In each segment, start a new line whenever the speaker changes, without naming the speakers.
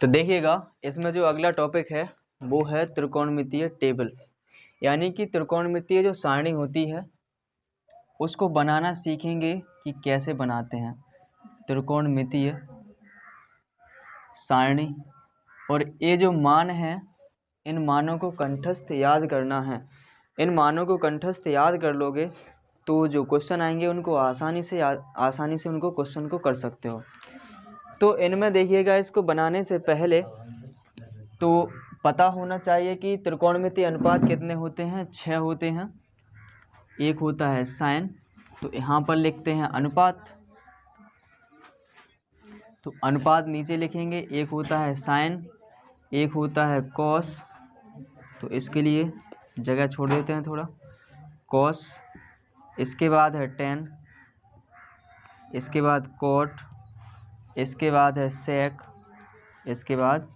तो देखिएगा इसमें जो अगला टॉपिक है वो है त्रिकोणमितीय टेबल, यानी कि त्रिकोणमितीय जो सारणी होती है उसको बनाना सीखेंगे कि कैसे बनाते हैं त्रिकोणमितीय सारणी। और ये जो मान है इन मानों को कंठस्थ याद करना है। इन मानों को कंठस्थ याद कर लोगे तो जो क्वेश्चन आएंगे उनको आसानी से उनको क्वेश्चन को कर सकते हो। तो इनमें देखिएगा इसको बनाने से पहले तो पता होना चाहिए कि त्रिकोणमितीय अनुपात कितने होते हैं, 6 होते हैं। एक होता है साइन, तो यहाँ पर लिखते हैं अनुपात, तो अनुपात नीचे लिखेंगे। एक होता है साइन, एक होता है कॉस, तो इसके लिए जगह छोड़ देते हैं थोड़ा, कॉस। इसके बाद है टेन, इसके बाद कॉट, इसके बाद है सेक, इसके बाद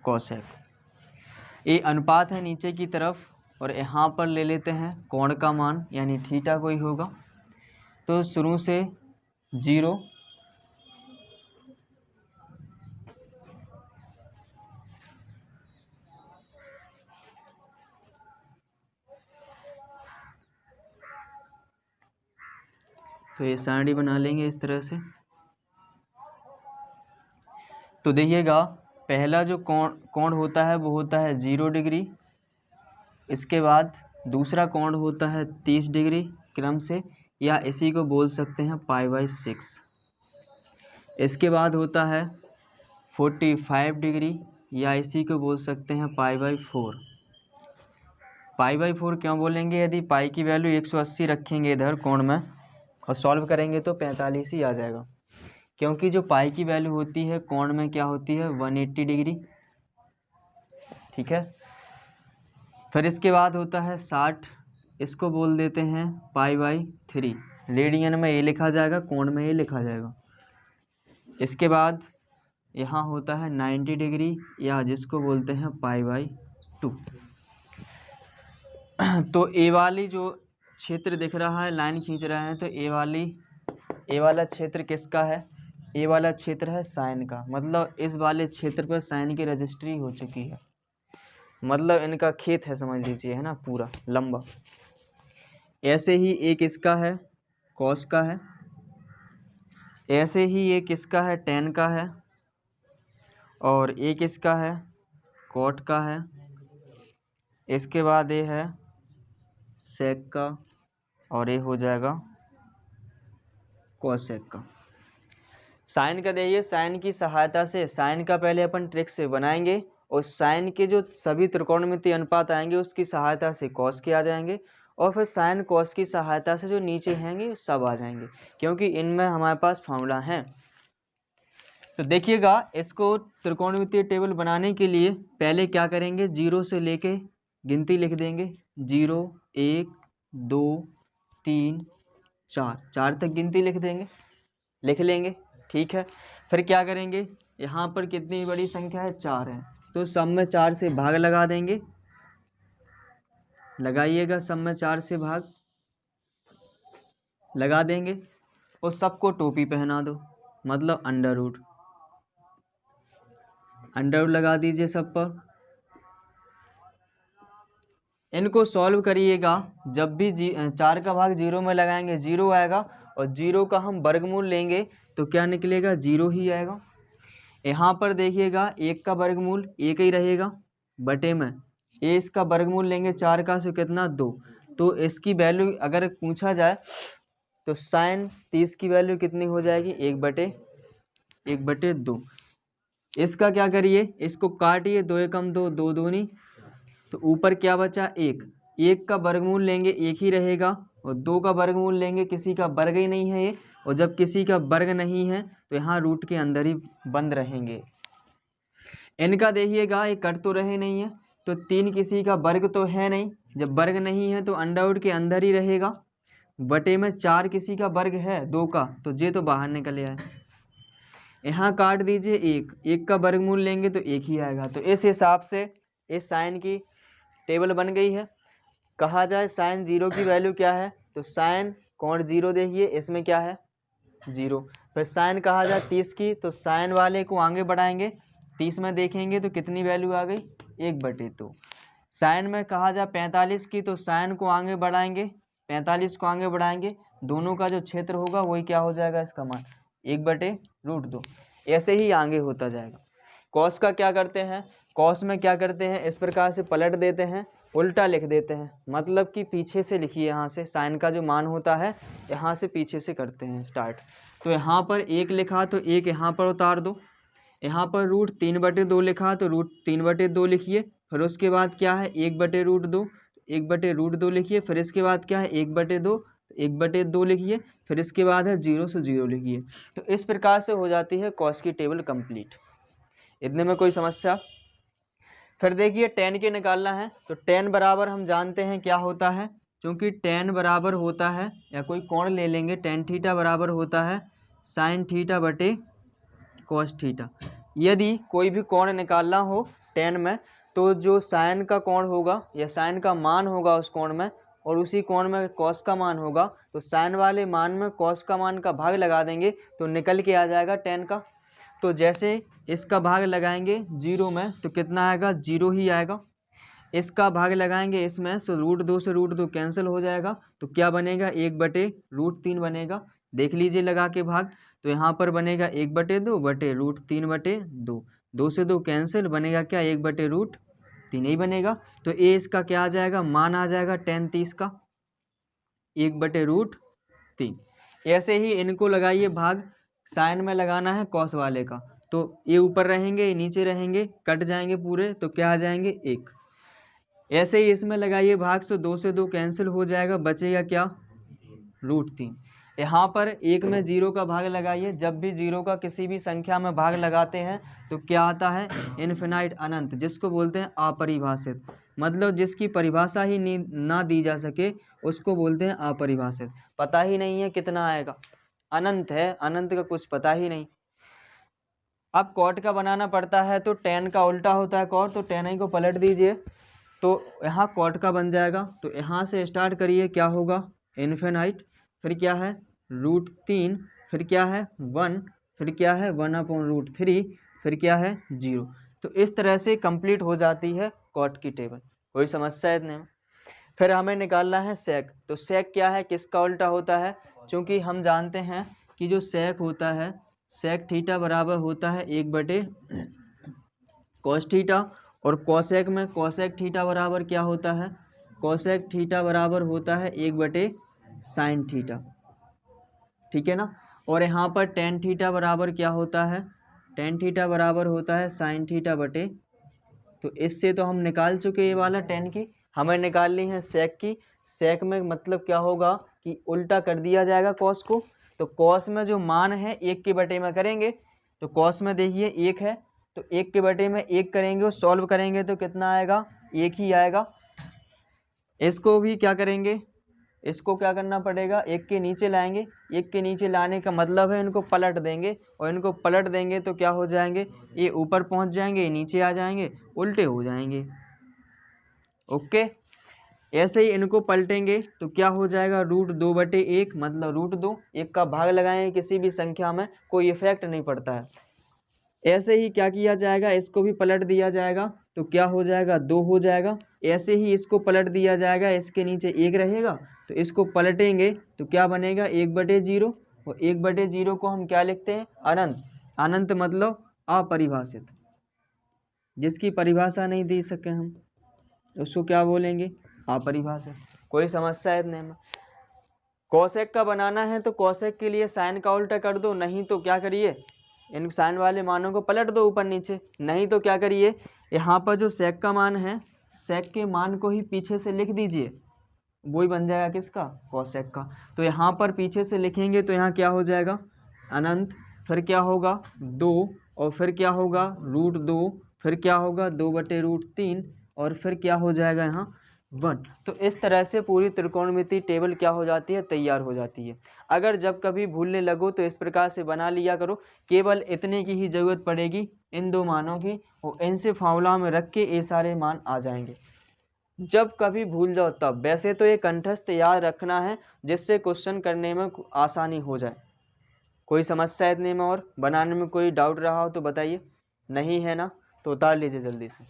कोसेक। ये अनुपात है नीचे की तरफ। और यहाँ पर ले लेते हैं कोण का मान, यानी थीटा कोई होगा, तो शुरू से 0, तो ये सारणी बना लेंगे इस तरह से। तो देखिएगा पहला जो कोण होता है वो होता है 0 डिग्री। इसके बाद दूसरा कोण होता है 30 डिग्री क्रम से, या इसी को बोल सकते हैं π/6। इसके बाद होता है 45 डिग्री, या इसी को बोल सकते हैं π/4। π/4 क्यों बोलेंगे? यदि पाई की वैल्यू 180 रखेंगे इधर कोण में और सॉल्व करेंगे तो 45 ही आ जाएगा, क्योंकि जो पाई की वैल्यू होती है कोण में क्या होती है 180 डिग्री। ठीक है। फिर इसके बाद होता है 60, इसको बोल देते हैं π/3। रेडियन में ये लिखा जाएगा, कोण में ये लिखा जाएगा। इसके बाद यहाँ होता है 90 डिग्री, या जिसको बोलते हैं π/2। तो ए वाली जो क्षेत्र दिख रहा है, लाइन खींच रहे हैं, तो ए वाला क्षेत्र किसका है? ए वाला क्षेत्र है साइन का। मतलब इस वाले क्षेत्र पर साइन की रजिस्ट्री हो चुकी है, मतलब इनका खेत है समझ लीजिए, है ना, पूरा लंबा। ऐसे ही एक इसका है कॉस का है, ऐसे ही एक इसका है टेन का है, और एक इसका है कॉट का है। इसके बाद ये है सेक का, और ये हो जाएगा कोसेक का। साइन का देखिए, साइन की सहायता से, साइन का पहले अपन ट्रिक से बनाएंगे और साइन के जो सभी त्रिकोणमितीय अनुपात आएंगे उसकी सहायता से कॉस के आ जाएंगे, और फिर साइन कॉस की सहायता से जो नीचे हैंगे सब आ जाएंगे, क्योंकि इनमें हमारे पास फॉर्मूला है। तो देखिएगा इसको त्रिकोणमितीय टेबल बनाने के लिए पहले क्या करेंगे, 0 से लेके गिनती लिख देंगे। 0, 1, 2, 3, 4, 4 तक गिनती लिख लेंगे। ठीक है। फिर क्या करेंगे, यहाँ पर कितनी बड़ी संख्या है, 4 है, तो सब में 4 से भाग लगा देंगे। लगाइएगा, सब में 4 से भाग लगा देंगे और सबको टोपी पहना दो, मतलब अंडर रूट लगा दीजिए सब पर। इनको सॉल्व करिएगा, जब भी 4 का भाग 0 में लगाएंगे 0 आएगा, और 0 का हम वर्गमूल लेंगे तो क्या निकलेगा, 0 ही आएगा। यहाँ पर देखिएगा 1 का वर्गमूल 1 ही रहेगा, बटे में ए इसका वर्गमूल लेंगे 4 का, सो कितना 2। तो इसकी वैल्यू अगर पूछा जाए तो साइन 30 की वैल्यू कितनी हो जाएगी, 1/2। इसका क्या करिए, इसको काटिए, 2 एकम 2, 2 दूनी, तो ऊपर क्या बचा 1। 1 का वर्गमूल लेंगे 1 ही रहेगा, और 2 का वर्गमूल लेंगे, किसी का वर्ग ही नहीं है ये, और जब किसी का वर्ग नहीं है तो यहाँ रूट के अंदर ही बंद रहेंगे। इनका देखिएगा ये कट तो रहे नहीं है, तो 3 किसी का वर्ग तो है नहीं, जब वर्ग नहीं है तो अंडर रूट के अंदर ही रहेगा, बटे में 4 किसी का वर्ग है 2 का, तो ये तो बाहर निकल आए। यहाँ काट दीजिए 1 का वर्गमूल लेंगे तो 1 ही आएगा। तो इस हिसाब से इस साइन की टेबल बन गई है। कहा जाए साइन 0 की वैल्यू क्या है, तो साइन कोण 0 देखिए, इसमें क्या है 0, फिर साइन कहा जाए 30 की, तो साइन वाले को आगे बढ़ाएंगे, 30 में देखेंगे तो कितनी वैल्यू आ गई, 1/2। साइन में कहा जाए 45 की, तो साइन को आगे बढ़ाएंगे, 45 को आगे बढ़ाएंगे, दोनों का जो क्षेत्र होगा वही क्या हो जाएगा, इसका मान 1/√2। ऐसे ही आगे होता जाएगा। कॉस का क्या करते हैं, कॉस में क्या करते हैं, इस प्रकार से पलट देते हैं, उल्टा लिख देते हैं, मतलब कि पीछे से लिखिए, यहाँ से साइन का जो मान होता है यहाँ से पीछे से करते हैं स्टार्ट। तो यहाँ पर 1 लिखा तो 1 यहाँ पर उतार दो, यहाँ पर √3/2 लिखा तो √3/2 लिखिए, फिर उसके बाद क्या है 1/√2, 1/√2 लिखिए, फिर इसके बाद क्या है 1/2, 1/2 लिखिए, फिर इसके बाद है 0 से 0 लिखिए। तो इस प्रकार से हो जाती है कॉस की टेबल कंप्लीट। इतने में कोई समस्या। फिर देखिए tan के निकालना है, तो tan बराबर हम जानते हैं क्या होता है, क्योंकि tan बराबर होता है, या कोई कोण ले लेंगे, tan थीटा बराबर होता है sin थीटा बटे cos थीटा। यदि कोई भी कोण निकालना हो tan में, तो जो साइन का कोण होगा या साइन का मान होगा उस कोण में, और उसी कोण में cos का मान होगा, तो साइन वाले मान में cos का मान का भाग लगा देंगे तो निकल के आ जाएगा tan का। तो जैसे इसका भाग लगाएंगे 0 में तो कितना आएगा, 0 ही आएगा। इसका भाग लगाएंगे इसमें, सो √2 से √2 कैंसिल हो जाएगा, तो क्या बनेगा 1/√3 बनेगा। देख लीजिए लगा के भाग, तो यहाँ पर बनेगा 1/2 बटे √3/2, 2 से 2 कैंसिल, बनेगा क्या 1/√3 ही बनेगा। तो ये इसका क्या आ जाएगा, मान आ जाएगा tan 30 का 1/√3। ऐसे ही इनको लगाइए भाग, साइन में लगाना है कॉस वाले का, तो ये ऊपर रहेंगे, ये नीचे रहेंगे, कट जाएंगे पूरे, तो क्या आ जाएंगे 1। ऐसे ही इसमें लगाइए भाग, तो 2 से 2 कैंसिल हो जाएगा, बचेगा क्या √3। यहाँ पर 1 में 0 का भाग लगाइए, जब भी 0 का किसी भी संख्या में भाग लगाते हैं तो क्या आता है, इनफिनाइट, अनंत, जिसको बोलते हैं अपरिभाषित, मतलब जिसकी परिभाषा ही ना दी जा सके उसको बोलते हैं अपरिभाषित। पता ही नहीं है कितना आएगा, अनंत है, अनंत का कुछ पता ही नहीं। अब कॉट का बनाना पड़ता है, तो tan का उल्टा होता है कॉट, तो tan i को पलट दीजिए, तो यहाँ कॉट का बन जाएगा। तो यहाँ से स्टार्ट करिए, क्या होगा इनफिनाइट, फिर क्या है √3, फिर क्या है 1, फिर क्या है 1/√3, फिर क्या है 0। तो इस तरह से कंप्लीट हो जाती है कॉट की टेबल। कोई समस्या है इतने में। फिर हमें निकालना है सेक। तो सेक क्या है, किसका उल्टा होता है, क्योंकि हम जानते हैं कि जो सेक होता है, सेक थीटा बराबर होता है 1/cos थीटा, और कोसेक में कोसेक थीटा बराबर क्या होता है, कोसेक थीटा बराबर होता है 1/sin थीटा, ठीक है ना। और यहाँ पर tan थीटा बराबर क्या होता है, tan थीटा बराबर होता है sin थीटा बटे, तो इससे तो हम निकाल चुके ये वाला tan की, हमें निकालनी है सेक की। सेक में मतलब क्या होगा कि उल्टा कर दिया जाएगा कॉस को, तो कॉस में जो मान है 1 के बटे में करेंगे, तो कॉस में देखिए 1 है, तो 1 के बटे में 1 करेंगे और सॉल्व करेंगे तो कितना आएगा, 1 ही आएगा। इसको भी क्या करेंगे, इसको क्या करना पड़ेगा, 1 के नीचे लाएंगे, 1 के नीचे लाने का मतलब है इनको पलट देंगे, और इनको पलट देंगे तो क्या हो जाएंगे, ये ऊपर पहुंच जाएंगे, ये नीचे आ जाएंगे, उल्टे हो जाएंगे। ओके, ऐसे ही इनको पलटेंगे तो क्या हो जाएगा √2/1, मतलब √2, 1 का भाग लगाएंगे किसी भी संख्या में, कोई इफेक्ट नहीं पड़ता है। ऐसे ही क्या किया जाएगा, इसको भी पलट दिया जाएगा, तो क्या हो जाएगा 2 हो जाएगा। ऐसे ही इसको पलट दिया जाएगा, इसके नीचे 1 रहेगा, तो इसको पलटेंगे तो क्या बनेगा 1/0, और 1/0 को हम क्या लिखते हैं, अनंत। अनंत मतलब अपरिभाषित, जिसकी परिभाषा नहीं दे सके हम उसको क्या बोलेंगे, अपरिभाषित। कोई समस्या है इतने में। कोसेक का बनाना है तो कोसेक के लिए साइन का उल्टा कर दो, नहीं तो क्या करिए इन साइन वाले मानों को पलट दो ऊपर नीचे, नहीं तो क्या करिए यहाँ पर जो सेक का मान है, सेक के मान को ही पीछे से लिख दीजिए, वही बन जाएगा किसका, कोसेक का। तो यहाँ पर पीछे से लिखेंगे तो यहाँ क्या हो जाएगा अनंत, फिर क्या होगा 2, और फिर क्या होगा √2, फिर क्या होगा 2/√3, और फिर क्या हो जाएगा यहाँ 1। तो इस तरह से पूरी त्रिकोणमिति टेबल क्या हो जाती है, तैयार हो जाती है। अगर जब कभी भूलने लगो तो इस प्रकार से बना लिया करो, केवल इतने की ही जरूरत पड़ेगी इन 2 मानों की, और इनसे फार्मूला में रख के ये सारे मान आ जाएंगे। जब कभी भूल जाओ तब, वैसे तो ये कंठस्थ याद रखना है जिससे क्वेश्चन करने में आसानी हो जाए। कोई समस्या इतने में और बनाने में कोई डाउट रहा हो तो बताइए, नहीं है ना तो उतार लीजिए जल्दी से।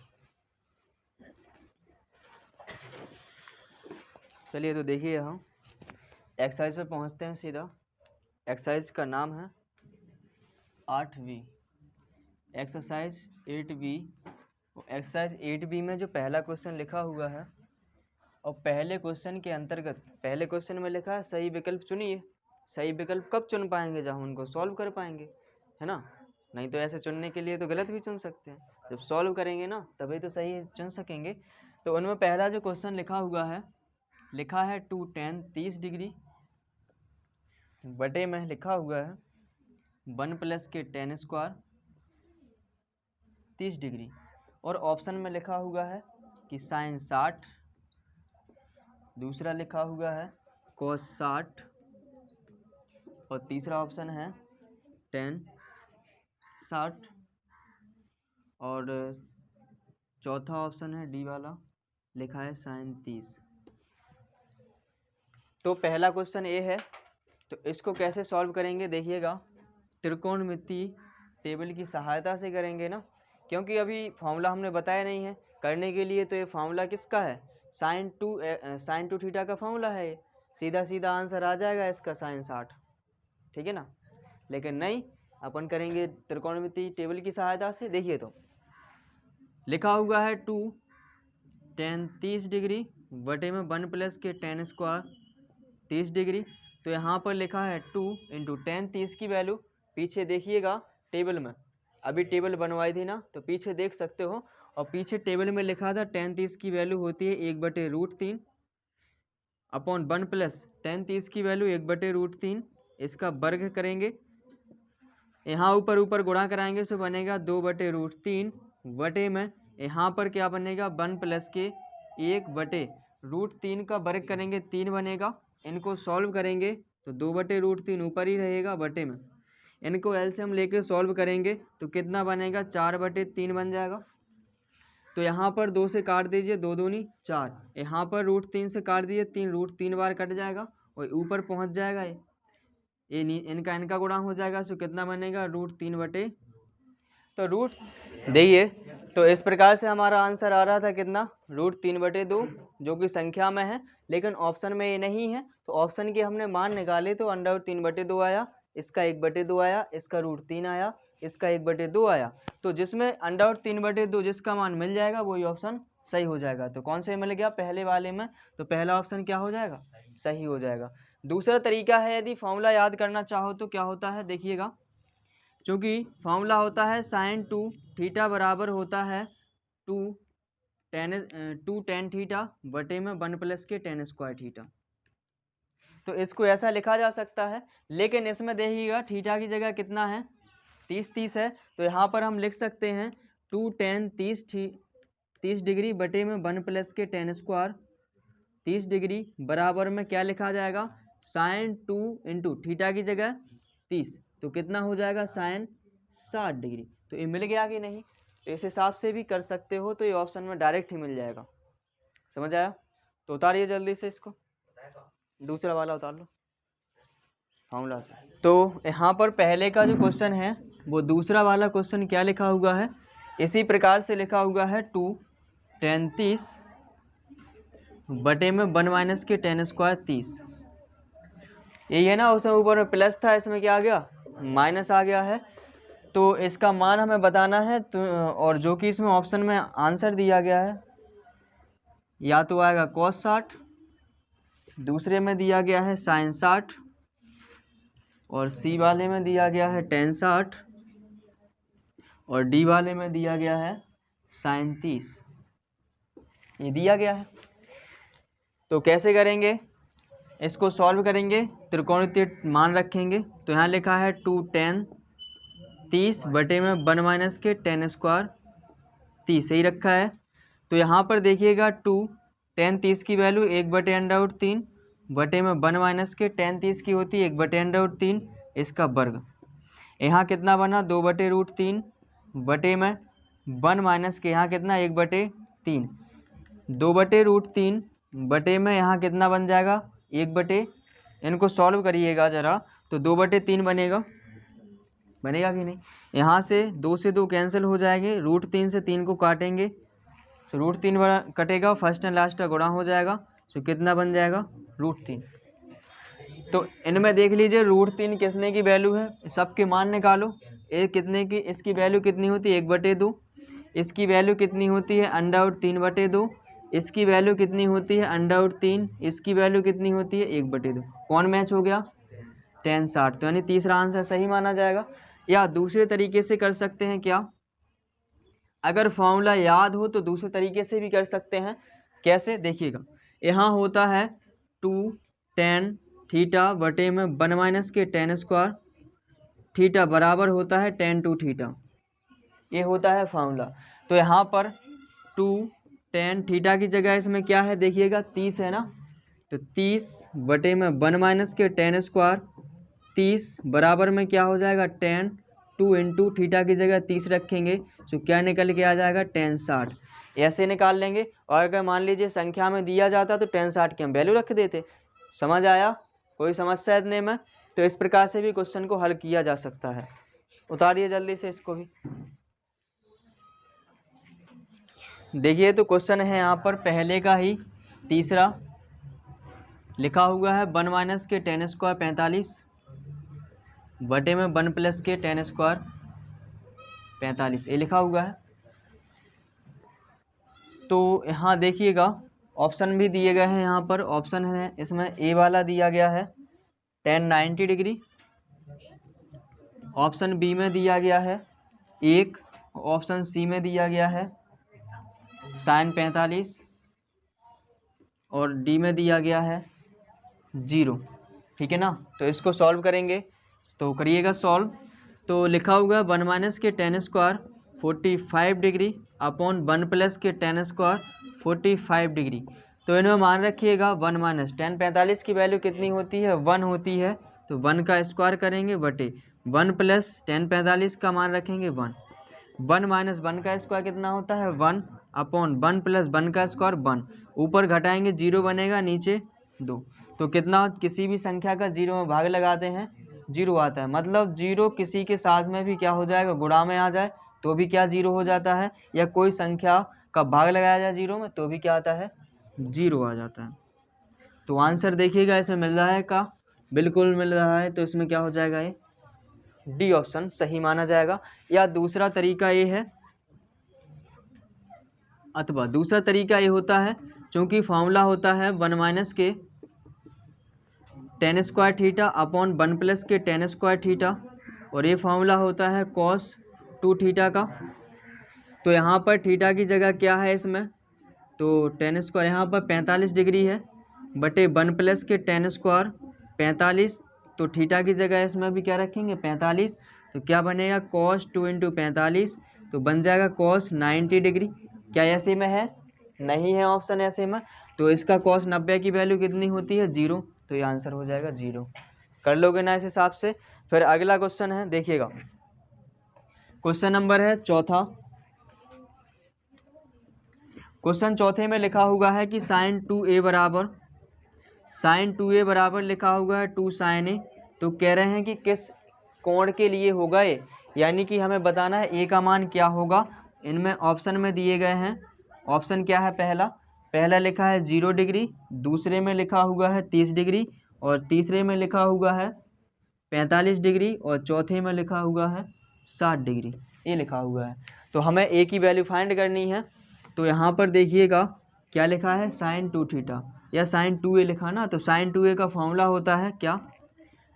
चलिए तो देखिए हम एक्सरसाइज पे पहुंचते हैं सीधा। एक्सरसाइज का नाम है 8B, exercise 8B। Exercise 8B में जो पहला क्वेश्चन लिखा हुआ है और पहले क्वेश्चन के अंतर्गत पहले क्वेश्चन में लिखा है सही विकल्प चुनिए। सही विकल्प कब चुन पाएंगे, जब हम उनको सॉल्व कर पाएंगे, है ना। नहीं तो ऐसे चुनने के लिए तो गलत भी चुन सकते हैं, जब सॉल्व करेंगे ना तभी तो सही चुन सकेंगे। तो उनमें पहला जो क्वेश्चन लिखा हुआ है, लिखा है 2 tan 30 डिग्री बटे में लिखा हुआ है 1 + के tan स्क्वायर 30 डिग्री, और ऑप्शन में लिखा हुआ है कि sin 60, दूसरा लिखा हुआ है cos 60, और तीसरा ऑप्शन है tan 60, और चौथा ऑप्शन है डी वाला, लिखा है sin 30। तो पहला क्वेश्चन ये है, तो इसको कैसे सॉल्व करेंगे देखिएगा, त्रिकोणमितीय टेबल की सहायता से करेंगे ना, क्योंकि अभी फॉर्मूला हमने बताया नहीं है। करने के लिए तो ये फॉर्मूला किसका है, sin 2 थीटा का फॉर्मूला है ये, सीधा सीधा आंसर आ जाएगा इसका sin 60, ठीक है ना। लेकिन नहीं, अपन करेंगे त्रिकोणमितीय टेबल की सहायता से। देखिए तो लिखा हुआ है 2 tan 30 डिग्री बटे में 1 + के tan स्क्वायर 30 डिग्री। तो यहाँ पर लिखा है 2 × tan 30 की वैल्यू, पीछे देखिएगा टेबल में, अभी टेबल बनवाई थी ना तो पीछे देख सकते हो, और पीछे टेबल में लिखा था tan 30 की वैल्यू होती है 1/√3 अपॉन 1 + tan 30 की वैल्यू 1/√3, इसका वर्ग करेंगे, यहाँ ऊपर ऊपर गुणा कराएंगे तो बनेगा 2/√3 बटे में यहाँ पर क्या बनेगा 1 + के 1/√3 का वर्ग करेंगे 3 बनेगा। इनको सॉल्व करेंगे तो 2/√3 ऊपर ही रहेगा बटे में, इनको एलसीएम लेके सॉल्व करेंगे तो कितना बनेगा 4/3 बन जाएगा। तो यहाँ पर 2 से काट दीजिए, 2 दूनी 4, यहाँ पर √3 से काट दीजिए, 3 √3 बार कट जाएगा और ऊपर पहुँच जाएगा ये इनका गुणा हो जाएगा, तो कितना बनेगा √3 बटे, तो रूट देखिए तो इस प्रकार से हमारा आंसर आ रहा था कितना √3/2, जो कि संख्या में है, लेकिन ऑप्शन में ये नहीं है। तो ऑप्शन के हमने मान निकाले तो √3/2 आया, इसका 1/2 आया, इसका √3 आया, इसका 1/2 आया। तो जिसमें √3/2 जिसका मान मिल जाएगा वही ऑप्शन सही हो जाएगा। तो कौन से मिल गया, पहले वाले में, तो पहला ऑप्शन क्या हो जाएगा, सही हो जाएगा। दूसरा तरीका है, यदि फॉर्मूला याद करना चाहो तो क्या होता है देखिएगा, क्योंकि फॉर्मूला होता है sin 2 थीटा बराबर होता है 2 tan थीटा बटे में 1 + के tan स्क्वायर थीटा। तो इसको ऐसा लिखा जा सकता है, लेकिन इसमें देखिएगा थीटा की जगह कितना है 30 है, तो यहाँ पर हम लिख सकते हैं 2 tan 30 डिग्री बटे में 1 + के tan स्क्वायर 30 डिग्री बराबर में क्या लिखा जाएगा sin 2 × थीटा की जगह 30, तो कितना हो जाएगा sin 60 डिग्री। तो ये मिल गया कि नहीं, तो इस हिसाब से भी कर सकते हो, तो ये ऑप्शन में डायरेक्ट ही मिल जाएगा। समझ आया, तो उतारिए जल्दी से इसको, दूसरा वाला उतार लो फॉर्मूला से। तो यहाँ पर पहले का जो क्वेश्चन है वो दूसरा वाला क्वेश्चन क्या लिखा हुआ है, इसी प्रकार से लिखा हुआ है 2 tan 30 बटे में 1 - के tan स्क्वायर 30, यही है ना। उसमें ऊपर में प्लस था, इसमें क्या आ गया माइनस आ गया है। तो इसका मान हमें बताना है, तो और जो कि इसमें ऑप्शन में आंसर दिया गया है, या तो आएगा cos 60, दूसरे में दिया गया है sin 60, और सी वाले में दिया गया है tan 60, और डी वाले में दिया गया है sin 30, ये दिया गया है। तो कैसे करेंगे, इसको सॉल्व करेंगे, त्रिकोणमितीय मान रखेंगे। तो यहाँ लिखा है 2 tan 30 बटे में 1 - के tan स्क्वायर 30, सही रखा है। तो यहाँ पर देखिएगा 2 tan 30 की वैल्यू 1/√3 बटे में 1 - के tan 30 की होती है 1/√3, इसका वर्ग, यहाँ कितना बना 2/√3 बटे में 1 - के यहाँ कितना 1/3, 2/√3 बटे में यहाँ कितना बन जाएगा 1/, इनको सॉल्व करिएगा ज़रा, तो 2/3 बनेगा, बनेगा कि नहीं। यहाँ से 2 से 2 कैंसिल हो जाएंगे, √3 से 3 को काटेंगे तो √3 कटेगा, फर्स्ट एंड लास्ट का गुणा हो जाएगा, तो कितना बन जाएगा √3। तो इनमें देख लीजिए √3 कितने की वैल्यू है, सबके मान निकालो। ए कितने की, इसकी वैल्यू कितनी होती है 1/2, इसकी वैल्यू कितनी होती है √3/2, इसकी वैल्यू कितनी होती है √3, इसकी वैल्यू कितनी होती है 1/2। कौन मैच हो गया, tan 60। तो यानी तीसरा आंसर सही माना जाएगा। या दूसरे तरीके से कर सकते हैं क्या, अगर फॉर्मूला याद हो तो दूसरे तरीके से भी कर सकते हैं। कैसे देखिएगा, यहाँ होता है 2 tan थीटा बटे में 1 - के tan स्क्वायर थीटा बराबर होता है tan 2 थीटा, ये होता है फॉर्मूला। तो यहाँ पर 2 tan थीटा की जगह इसमें क्या है देखिएगा 30 है ना, तो 30 बटे में 1 - के tan स्क्वायर 30 बराबर में क्या हो जाएगा tan 2 × थीटा की जगह 30 रखेंगे तो क्या निकल के आ जाएगा tan 60। ऐसे निकाल लेंगे। और अगर मान लीजिए संख्या में दिया जाता तो tan 60 की हम वैल्यू रख देते। समझ आया, कोई समस्या इतने में। तो इस प्रकार से भी क्वेश्चन को हल किया जा सकता है। उतारिए जल्दी से इसको भी। देखिए तो क्वेश्चन है यहाँ पर पहले का ही तीसरा लिखा हुआ है 1 - के tan स्क्वायर 45 बटे में 1 + के tan स्क्वायर 45, ये लिखा हुआ है। तो यहाँ देखिएगा ऑप्शन भी दिए गए हैं, यहाँ पर ऑप्शन है इसमें ए वाला दिया गया है tan 90 डिग्री, ऑप्शन बी में दिया गया है 1, ऑप्शन सी में दिया गया है sin 45 और डी में दिया गया है 0। ठीक है ना। तो इसको सॉल्व करेंगे, तो करिएगा सॉल्व। तो लिखा हुआ है 1 - के tan स्क्वायर 45 डिग्री अपॉन 1 + के tan स्क्वायर 45 डिग्री। तो इनमें मान रखिएगा 1 - tan 45 की वैल्यू कितनी होती है 1 होती है, तो 1 का स्क्वायर करेंगे बटे 1 + tan 45 का मान रखेंगे 1। 1 - 1 का स्क्वायर कितना होता है 1 अपॉन 1 + 1 का स्क्वायर 1, ऊपर घटाएंगे 0 बनेगा, नीचे 2। तो कितना, किसी भी संख्या का 0 में भाग लगाते हैं 0 आता है, मतलब 0 किसी के साथ में भी क्या हो जाएगा गुणा में आ जाए तो भी क्या 0 हो जाता है, या कोई संख्या का भाग लगाया जाए 0 में तो भी क्या आता है 0 आ जाता है। तो आंसर देखिएगा इसमें मिल रहा है का, बिल्कुल मिल रहा है। तो इसमें क्या हो जाएगा, ये डी ऑप्शन सही माना जाएगा। या दूसरा तरीका ये है, अथवा दूसरा तरीका ये होता है, क्योंकि फॉर्मूला होता है 1 - के tan स्क्वायर थीटा अपॉन 1 + के tan स्क्वायर थीटा, और ये फॉर्मूला होता है cos 2 थीटा का। तो यहाँ पर थीटा की जगह क्या है इसमें, तो tan स्क्वायर यहाँ पर 45 डिग्री है बटे 1 + के tan स्क्वायर 45, तो थीटा की जगह इसमें भी क्या रखेंगे 45, तो क्या बनेगा cos 2 × 45, तो बन जाएगा cos 90 डिग्री। क्या ऐसे में है, नहीं है ऑप्शन ऐसे में, तो इसका cos 90 की वैल्यू कितनी होती है 0, तो ये आंसर हो जाएगा 0। कर लोगे ना इस हिसाब से। फिर अगला क्वेश्चन है देखिएगा, क्वेश्चन नंबर है चौथा। क्वेश्चन चौथे में लिखा हुआ है कि sin 2a बराबर लिखा हुआ है 2 sin a। तो कह रहे हैं कि किस कोण के लिए होगा ये, यानी कि हमें बताना है a का मान क्या होगा। इनमें ऑप्शन में दिए गए हैं, ऑप्शन क्या है, पहला लिखा है 0 डिग्री, दूसरे में लिखा हुआ है 30 डिग्री, और तीसरे में लिखा हुआ है 45 डिग्री, और चौथे में लिखा हुआ है 60 डिग्री, ये लिखा हुआ है। तो हमें a की वैल्यू फाइंड करनी है। तो यहाँ पर देखिएगा क्या लिखा है sin 2 थीटा या sin 2a लिखा ना, तो sin 2a का फॉर्मूला होता है क्या,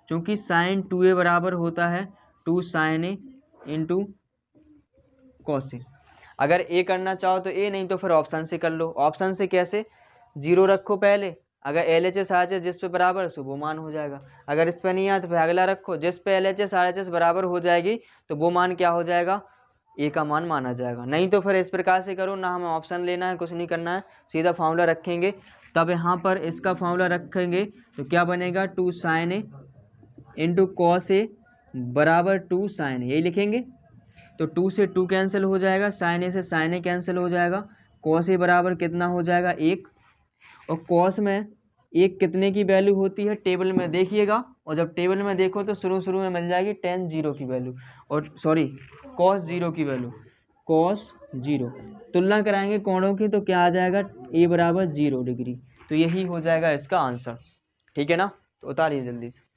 क्योंकि sin 2a बराबर होता है 2 sin a × cos a। अगर a करना चाहो तो a, नहीं तो फिर ऑप्शन से कर लो। ऑप्शन से कैसे, 0 रखो पहले, अगर LHS RHS जिस पे बराबर सो वो मान हो जाएगा। अगर इस पे नहीं आया तो फिर अगला रखो, जिस पे LHS RHS बराबर हो जाएगी तो वो मान क्या हो जाएगा, ए का मान माना जाएगा। नहीं तो फिर इस प्रकार से करो ना, हमें ऑप्शन लेना है, कुछ नहीं करना है, सीधा फार्मूला रखेंगे। तब यहाँ पर इसका फार्मूला रखेंगे तो क्या बनेगा 2 sin a × cos a बराबर 2 sin a, यही लिखेंगे। तो 2 से 2 कैंसिल हो जाएगा, sin a से sin a कैंसिल हो जाएगा, cos a बराबर कितना हो जाएगा 1, और cos में एक कितने की वैल्यू होती है टेबल में देखिएगा, और जब टेबल में देखो तो शुरू में मिल जाएगी tan 0 की वैल्यू, और सॉरी cos 0 की वैल्यू, cos 0। तुलना कराएंगे कोणों की तो क्या आ जाएगा, a बराबर 0 डिग्री। तो यही हो जाएगा इसका आंसर, ठीक है ना। तो उतारिए जल्दी से।